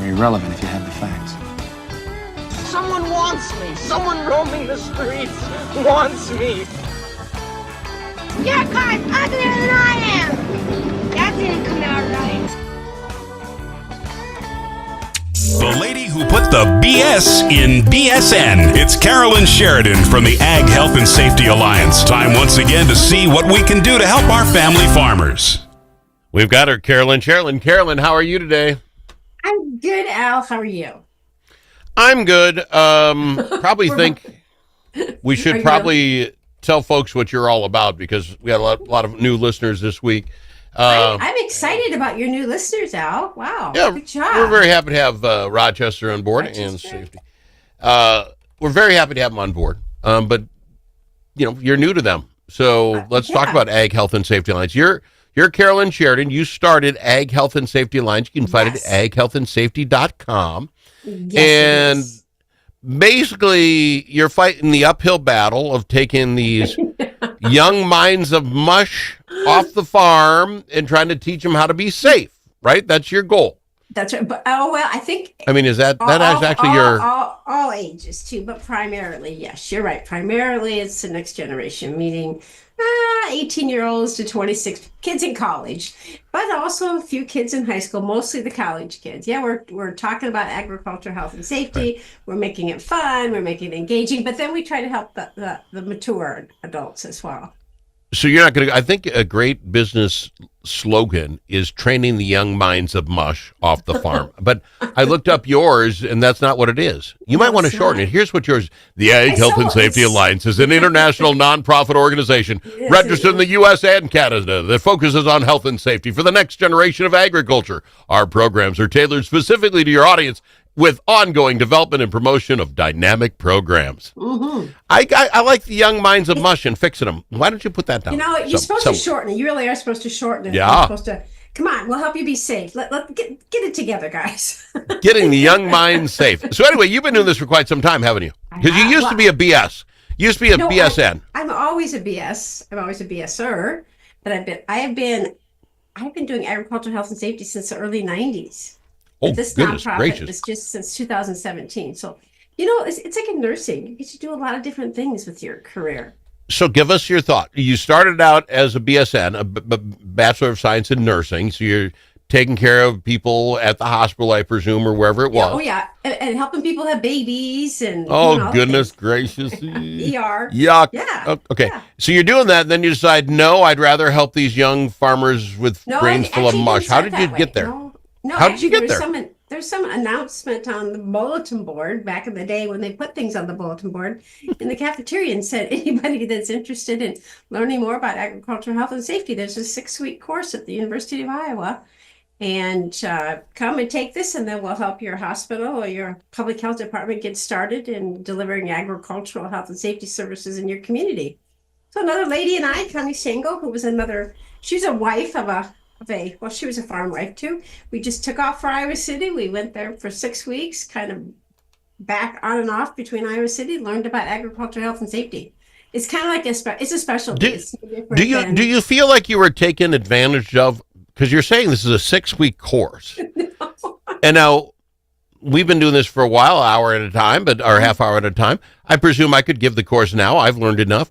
Very relevant if you have the facts. Someone wants me. Someone roaming the streets wants me. Your car's uglier than I am. That didn't come out right. The lady who put the BS in BSN. It's Carolyn Sheridan from the Ag Health and Safety Alliance. Time once again to see what we can do to help our family farmers. We've got her, Carolyn. Carolyn, how are you today? I'm good, Al. How are you? I'm good. Probably think we should probably tell folks what you're all about because we got a lot of new listeners this week. I'm excited about your new listeners, Al. Wow. Yeah, good job. We're very happy to have Rochester on board and safety. We're very happy to have them on board. But you're new to them, so let's talk about Ag Health and Safety Alliance. You're Carolyn Sheridan. You started Ag Health and Safety Alliance. You can find it at aghealthandsafety.com. Yes, And basically, you're fighting the uphill battle of taking these young minds of mush off the farm and trying to teach them how to be safe, right? That's your goal. That's right. But I think. I mean, is that actually your all ages too? But primarily, yes, you're right. Primarily, it's the next generation, meaning 18-year-olds to 26 kids in college, but also a few kids in high school, mostly the college kids. Yeah, we're talking about agriculture, health, and safety. Right. We're making it fun. We're making it engaging. But then we try to help the mature adults as well. So you're not going to, I think a great business slogan is training the young minds of mush off the farm. But I looked up yours, and that's not what it is. You might want to shorten it. Here's what yours, the Ag Health and Safety Alliance is an international nonprofit organization registered in the U.S. and Canada that focuses on health and safety for the next generation of agriculture. Our programs are tailored specifically to your audience with ongoing development and promotion of dynamic programs. Mm-hmm. I like the young minds of mush and fixing them. Why don't you put that down? You're supposed to shorten it. You really are supposed to shorten it. Yeah. You're supposed to, come on, we'll help you be safe. Let's get it together, guys. Getting the young minds safe. So anyway, you've been doing this for quite some time, haven't you? Because you used to be a BS. You used to be a BSN. I'm always a BS. I'm always a BSer. But I've been doing agricultural health and safety since the early 90s. Oh, this goodness nonprofit gracious. is just since 2017. So, it's like in nursing. You get to do a lot of different things with your career. So give us your thought. You started out as a BSN, a Bachelor of Science in Nursing. So you're taking care of people at the hospital, I presume, or wherever it was. Oh, yeah. And helping people have babies. And goodness gracious. ER. Yuck. Yeah. Okay. Yeah. So you're doing that. Then you decide, no, I'd rather help these young farmers with brains full of mush. How did you get there? No, how did you get there? There's some announcement on the bulletin board back in the day when they put things on the bulletin board in the cafeteria and said, anybody that's interested in learning more about agricultural health and safety, there's a 6-week course at the University of Iowa. And come and take this, and then we'll help your hospital or your public health department get started in delivering agricultural health and safety services in your community. So another lady and I, Connie Shango, who was she's a wife she was a farm wife too. We just took off for Iowa City. We went there for 6 weeks, kind of back on and off between Iowa City, learned about agriculture, health, and safety. It's kind of like it's a specialty. Do you feel like you were taken advantage of? Because you're saying this is a 6-week course. No. And now we've been doing this for a while, hour at a time, or half hour at a time. I presume I could give the course now. I've learned enough.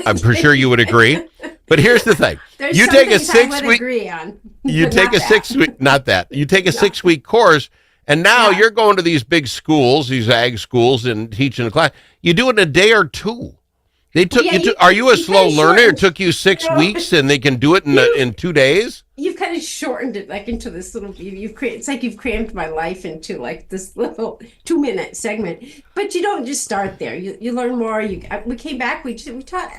I'm pretty sure you would agree. But here's the thing. You take a 6-week. You take a 6-week. Not that. You take a 6-week course, and now you're going to these big schools, these ag schools, and teaching a class. You do it in a day or two. They took are you a slow learner? It took you 6 weeks, and they can do it in 2 days. You've kind of shortened it like into this little. It's like you've crammed my life into like this little 2-minute segment. But you don't just start there. You learn more. We came back. We taught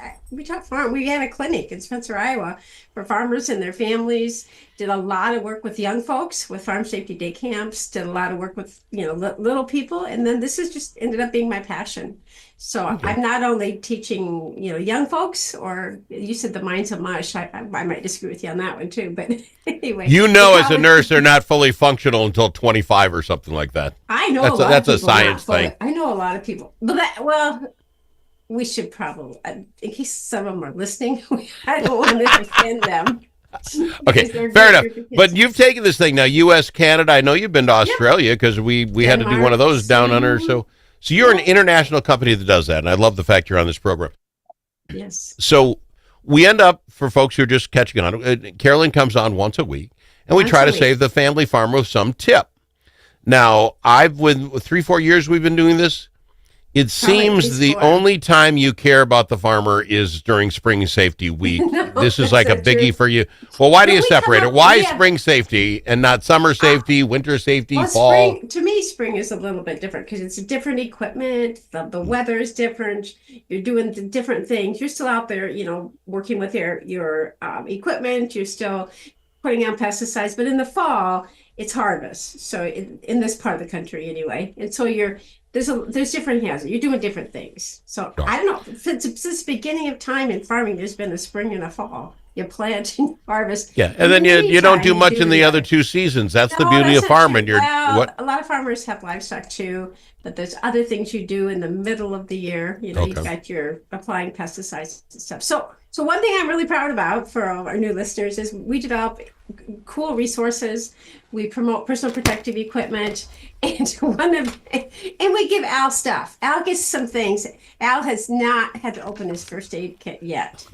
farm. We had a clinic in Spencer, Iowa, for farmers and their families. Did a lot of work with young folks with farm safety day camps. Did a lot of work with little people, and then this has just ended up being my passion. So I'm not only teaching young folks, or you said the minds of mush. I might disagree with you on that one too, but anyway. As a nurse, they're not fully functional until 25 or something like that. I know that's a science thing. I know a lot of people, but we should probably, in case some of them are listening, I don't want to offend them. Okay, fair enough. But you've taken this thing now, U.S., Canada. I know you've been to Australia because we had to do one of those down under. So you're an international company that does that, and I love the fact you're on this program. Yes. So we end up, for folks who are just catching on, Carolyn comes on once a week, and we try to save the family farmer with some tip. Now, with 3-4 years we've been doing this, it seems the only time you care about the farmer is during Spring Safety Week. No, this is like a biggie for you. Well, why do you separate it? Why spring safety and not summer safety, winter safety, fall? To me, spring is a little bit different because it's different equipment. The weather is different. You're doing the different things. You're still out there, working with your equipment. You're still putting out pesticides. But in the fall, it's harvest. So in this part of the country anyway. And so there's different hazards. You're doing different things. So I don't know. Since the beginning of time in farming, there's been a spring and a fall. You plant and harvest. Yeah, and then you don't do much in the other 2 seasons. That's the beauty of farming. A lot of farmers have livestock too, but there's other things you do in the middle of the year. You've got your applying pesticides and stuff. So one thing I'm really proud about for all our new listeners is we develop cool resources. We promote personal protective equipment, and we give Al stuff. Al gets some things. Al has not had to open his first aid kit yet.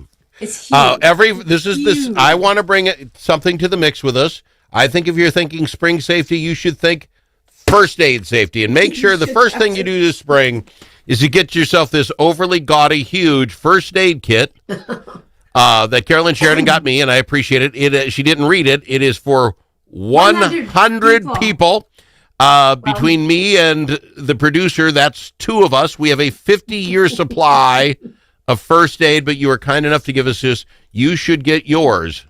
It's huge. I want to bring something to the mix with us. I think if you're thinking spring safety, you should think first aid safety, and make sure the first thing you do this spring is you get yourself this overly gaudy, huge first aid kit that Carolyn Sheridan got me, and I appreciate it. She didn't read it. It is for 100 people. Between me and the producer, that's 2 of us. We have a 50-year supply of first aid, but you were kind enough to give us this. You should get yours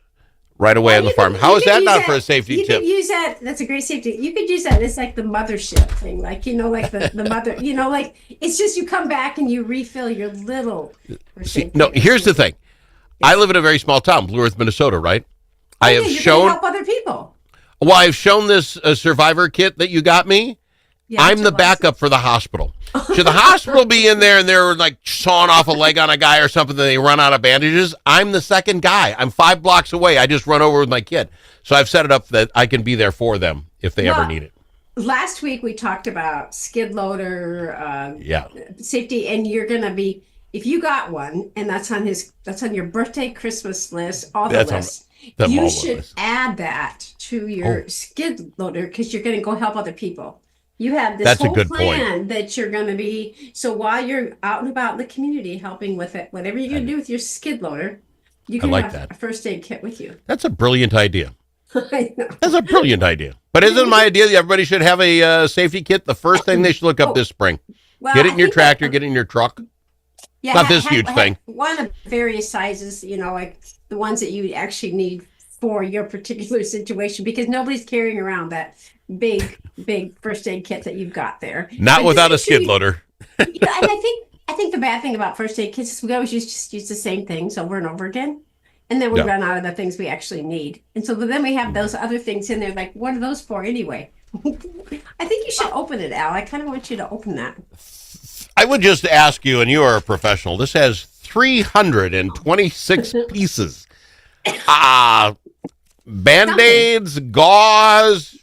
right away on the farm. How is that not for a safety tip? You could use that. That's a great safety. You could use that. It's like the mothership thing, like like the mother. Like it's just you come back and you refill your little. Here's the thing. I live in a very small town, Blue Earth, Minnesota. Right? I have shown help other people. Well, I've shown this survivor kit that you got me. Yeah, I'm the backup for the hospital. Should the hospital be in there and they're like sawing off a leg on a guy or something and they run out of bandages? I'm the second guy. I'm 5 blocks away. I just run over with my kid. So I've set it up that I can be there for them if they ever need it. Last week we talked about skid loader safety, and you're going to be, if you got one and that's on your birthday, Christmas list, all the lists, you should add that to your skid loader because you're going to go help other people. You have this whole plan that you're going to be. So while you're out and about in the community helping with it, whatever you're going to do with your skid loader, you can have a first aid kit with you. That's a brilliant idea. I know. That's a brilliant idea. But isn't my idea that everybody should have a safety kit? The first thing they should look up this spring. Well, get it in your tractor, get it in your truck. Yeah, not this huge thing. One of various sizes, like the ones that you actually need for your particular situation, because nobody's carrying around that big first aid kit that you've got there. Not without a skid loader. And I think the bad thing about first aid kits is we always just use the same things over and over again. And then we run out of the things we actually need. And so then we have those other things in there, like, what are those for anyway? I think you should open it, Al. I kind of want you to open that. I would just ask you, and you are a professional, this has 326 pieces. Band-Aids, gauze.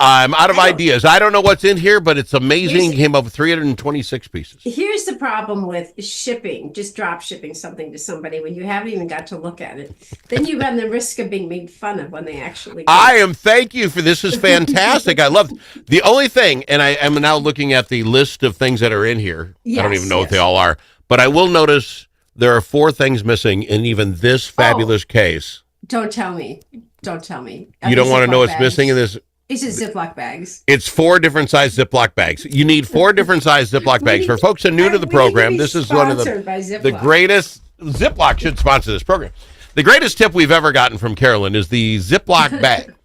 I'm out of ideas. I don't know what's in here, but it's amazing. Came up with 326 pieces. Here's the problem with shipping, just drop shipping something to somebody when you haven't even got to look at it. Then you run the risk of being made fun of when they actually get Thank you for this. Is fantastic. I love the only thing, and I am now looking at the list of things that are in here. I don't even know what they all are, but I will notice there are 4 things missing in even this fabulous case. Don't tell me. Don't tell me. You don't want to know what's missing in this? It's just Ziploc bags. It's 4 different size Ziploc bags. You need 4 different size Ziploc bags. For folks who are new to the program, this is one of the greatest. Ziploc should sponsor this program. The greatest tip we've ever gotten from Carolyn is the Ziploc bag.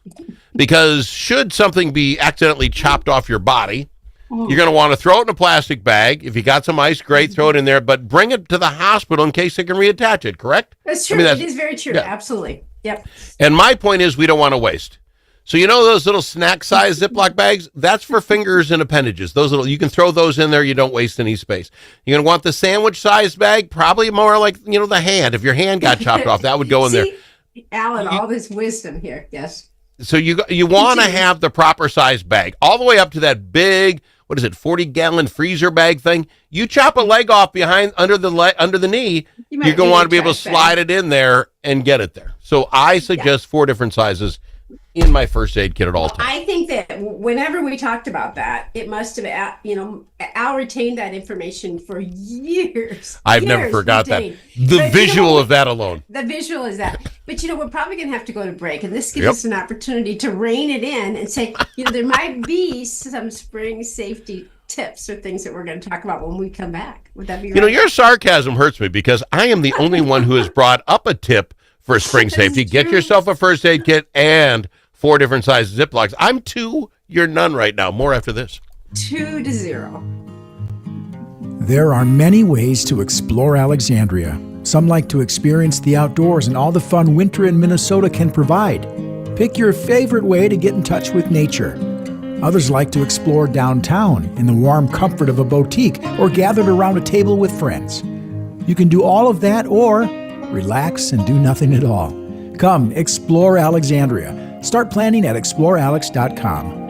Because should something be accidentally chopped off your body, you're going to want to throw it in a plastic bag. If you got some ice, great, throw it in there. But bring it to the hospital in case they can reattach it, correct? That's true. It is very true. Yeah. Absolutely. Yep. And my point is we don't want to waste. So you know those little snack-sized Ziploc bags? That's for fingers and appendages. Those little, you can throw those in there. You don't waste any space. You're going to want the sandwich-sized bag, probably more like, the hand. If your hand got chopped off, that would go in there. Al and all this wisdom here. Yes. So you want to have the proper size bag, all the way up to that big, what is it, 40-gallon freezer bag thing. You chop a leg off behind under the knee, you're going to want to be able to slide it in there and get it there. So I suggest 4 different sizes in my first aid kit at all times. I think that whenever we talked about that, it must have, Al retained that information for years. I've never forgot that. The visual of that alone. The visual is that. But, we're probably going to have to go to break. And this gives us an opportunity to rein it in and say, there might be some spring safety tips or things that we're going to talk about when we come back. Would that be right? Your sarcasm hurts me because I am the only one who has brought up a tip for spring safety. Get yourself a first aid kit and 4 different size Ziplocs. I'm 2, you're none right now. More after this. 2-0. There are many ways to explore Alexandria. Some like to experience the outdoors and all the fun winter in Minnesota can provide. Pick your favorite way to get in touch with nature. Others like to explore downtown in the warm comfort of a boutique or gathered around a table with friends. You can do all of that or relax and do nothing at all. Come explore Alexandria. Start planning at explorealex.com.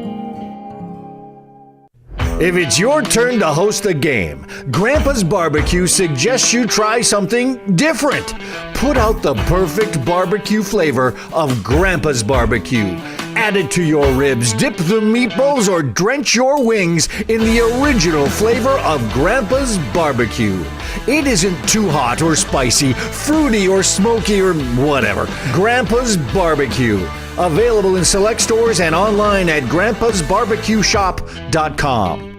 If it's your turn to host a game, Grandpa's Barbecue suggests you try something different. Put out the perfect barbecue flavor of Grandpa's Barbecue. Add it to your ribs, dip the meatballs, or drench your wings in the original flavor of Grandpa's Barbecue. It isn't too hot or spicy, fruity or smoky or whatever. Grandpa's Barbecue. Available in select stores and online at grandpasbarbecueshop.com.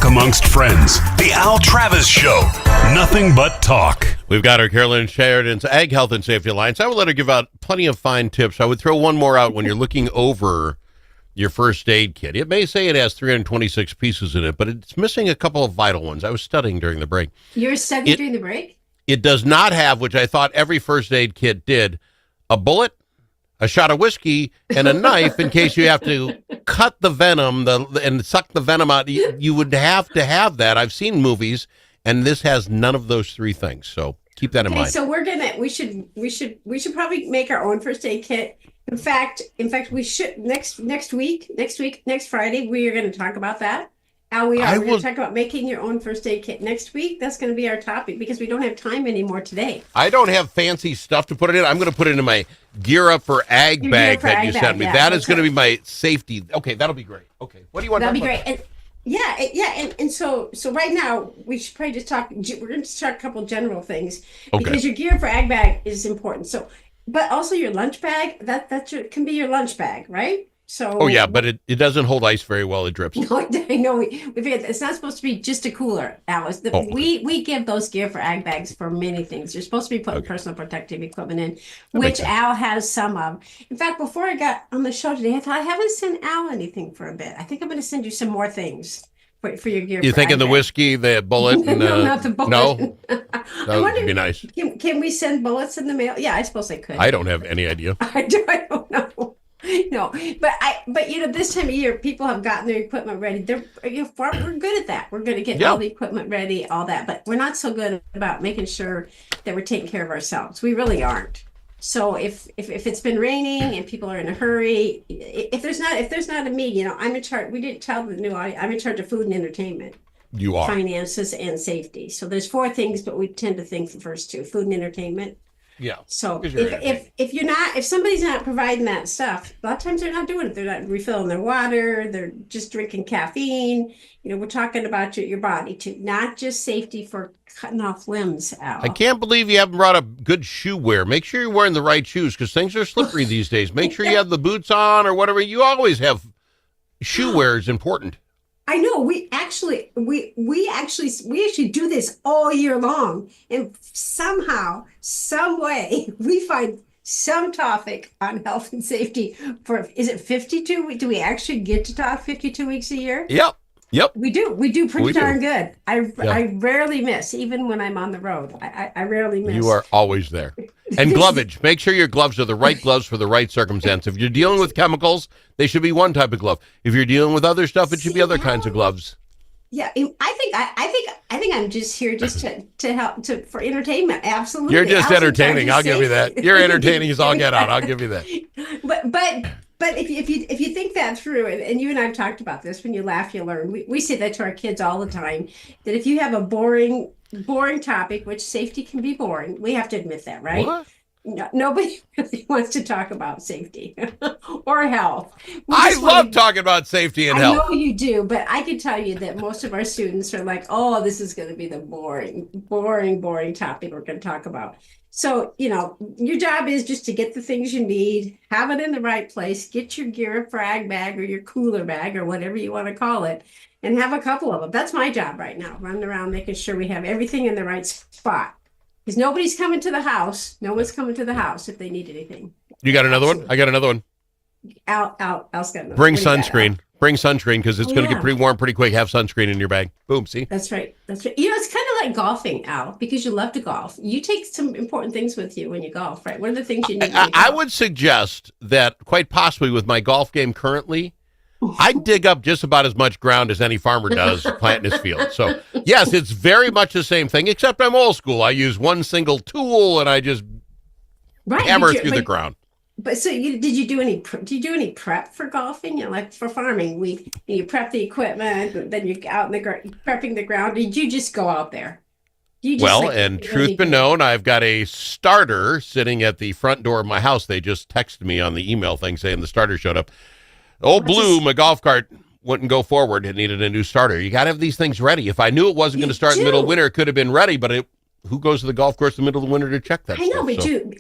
Amongst friends, the Al Travis Show. Nothing but talk. We've got our Carolyn Sheridan's Ag Health and Safety Alliance. I will let her give out plenty of fine tips. I would throw one more out when you're looking over your first aid kit. It may say it has 326 pieces in it, but it's missing a couple of vital ones. I was studying during the break. You were studying during the break? It does not have, which I thought every first aid kit did, a bullet, a shot of whiskey, and a knife in case you have to cut the venom and suck the venom out. You would have to have that. I've seen movies, and this has none of those 3 things. So Keep that in Okay, mind. so we should probably make our own first aid kit. In fact, we should next Friday, we are going to talk about that. We're going to talk about making your own first aid kit next week. That's going to be our topic because we don't have time anymore today. I don't have fancy stuff to put it in. I'm going to put it in my Gear Up for Ag bag that you sent me. That is going to be my safety. Okay, that'll be great. Okay, what do you want to talk about? That'll be great. And so right now we should probably just talk. We're going to talk a couple general things because your Gear Up for Ag bag is important. So, but also your lunch bag can be your lunch bag, right? So. Oh yeah, but it doesn't hold ice very well. It drips. No, I know. It's not supposed to be just a cooler, Alice. We give those Gear for Ag bags for many things. You're supposed to be putting personal protective equipment in, which Al has some of. In fact, before I got on the show today, I thought I haven't sent Al anything for a bit. I think I'm going to send you some more things for your Gear. You thinking the whiskey, the bullet? And, no, not the bullet. No, that would be nice. Can we send bullets in the mail? Yeah, I suppose I could. I don't have any idea. I don't know. No, but this time of year, people have gotten their equipment ready. We're good at that. We're going to get all the equipment ready, all that, but we're not so good about making sure that we're taking care of ourselves. We really aren't. So if it's been raining and people are in a hurry, if there's not a me, I'm in charge. We didn't tell the new audience. I'm in charge of food and entertainment. You are. Finances and safety. So there's 4 things, but we tend to think the first 2: food and entertainment. Yeah. So if somebody's not providing that stuff, a lot of times they're not doing it. They're not refilling their water. They're just drinking caffeine. We're talking about your body too, not just safety for cutting off limbs out. I can't believe you haven't brought up good shoe wear. Make sure you're wearing the right shoes because things are slippery these days. Make sure you have the boots on or whatever. You always have shoe wear is important. I know we actually do this all year long, and somehow, some way, we find some topic on health and safety is it 52? Do we actually get to talk 52 weeks a year? Yep. We do pretty darn good. I rarely miss, even when I'm on the road. I rarely miss. You are always there. And glovage. Make sure your gloves are the right gloves for the right circumstance. If you're dealing with chemicals, they should be one type of glove. If you're dealing with other stuff, it should be other kinds of gloves. Yeah, I think I'm just here just to help for entertainment. Absolutely. You're just entertaining. I'll give you that. You're entertaining as all get out. I'll give you that. But if you think that through, and you and I have talked about this, when you laugh, you learn. We say that to our kids all the time, that if you have a boring topic, which safety can be boring, we have to admit that, right? What? No, nobody really wants to talk about safety or health. I love talking about safety and health. I know you do, but I can tell you that most of our students are like, oh, this is going to be the boring topic we're going to talk about. So, your job is just to get the things you need, have it in the right place, get your Gear Up for Ag bag or your cooler bag or whatever you want to call it, and have a couple of them. That's my job right now, running around making sure we have everything in the right spot. Because nobody's coming to the house. No one's coming to the house if they need anything. You got another one? I got another one. Al's got another one. Bring sunscreen. Bring sunscreen because it's going to get pretty warm pretty quick. Have sunscreen in your bag. Boom, see? That's right. It's kind of like golfing, Al, because you love to golf. You take some important things with you when you golf, right? What are the things you need? I would suggest that quite possibly with my golf game currently, I dig up just about as much ground as any farmer does planting his field. So, yes, it's very much the same thing, except I'm old school. I use one single tool and I just hammer through the ground. But so did you do any prep for golfing? Like for farming, you prep the equipment, then you're out in the prepping the ground. Did you just go out there? Truth be known, I've got a starter sitting at the front door of my house. They just texted me on the email thing saying the starter showed up. Old Blue, my golf cart wouldn't go forward. It needed a new starter. You got to have these things ready. If I knew it wasn't going to start in the middle of winter, it could have been ready, but who goes to the golf course in the middle of the winter to check that? I know, but you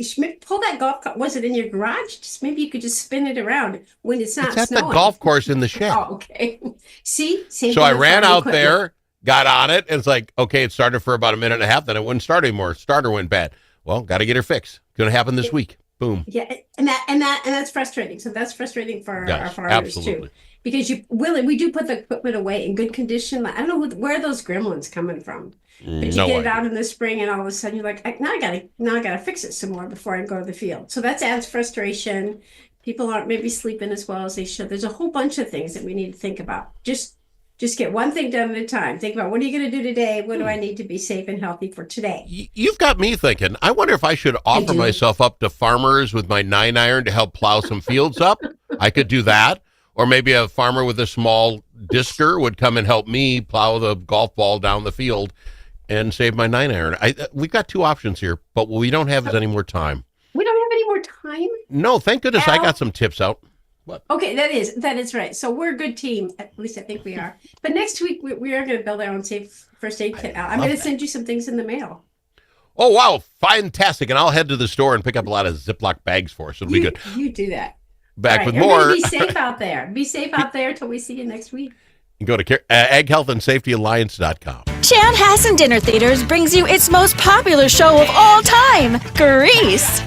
pull that golf cart. Was it in your garage? Maybe you could just spin it around when it's not snowing. It's at the golf course in the shed. Oh, okay. See? So I ran out there, got on it, and it's like, okay, it started for about a minute and a half, then it wouldn't start anymore. Starter went bad. Well, got to get her fixed. Going to happen this week. Boom. Yeah, and that's frustrating. So that's frustrating for our farmers absolutely. Too. Because we do put the equipment away in good condition. I don't know where those gremlins coming from. But you get it out in the spring, and all of a sudden you're like, now I gotta fix it some more before I go to the field. So that adds frustration. People aren't maybe sleeping as well as they should. There's a whole bunch of things that we need to think about. Just Just get one thing done at a time. Think about, what are you going to do today? What do I need to be safe and healthy for today? You've got me thinking. I wonder if I should offer myself up to farmers with my 9-iron to help plow some fields up. I could do that. Or maybe a farmer with a small discer would come and help me plow the golf ball down the field and save my 9-iron. We've got two options here, but we don't have any more time. We don't have any more time? No, thank goodness I got some tips out. What? Okay, that is right. So we're a good team. At least I think we are. But next week, we are going to build our own safe first aid kit out. I'm going to send you some things in the mail. Oh, wow. Fantastic. And I'll head to the store and pick up a lot of Ziploc bags for us. It'll be good. You do that. Back with more. Be safe out there. Be safe out there till we see you next week. Go to AgHealthAndSafetyAlliance.com. Chanhassen Dinner Theaters brings you its most popular show of all time, Grease.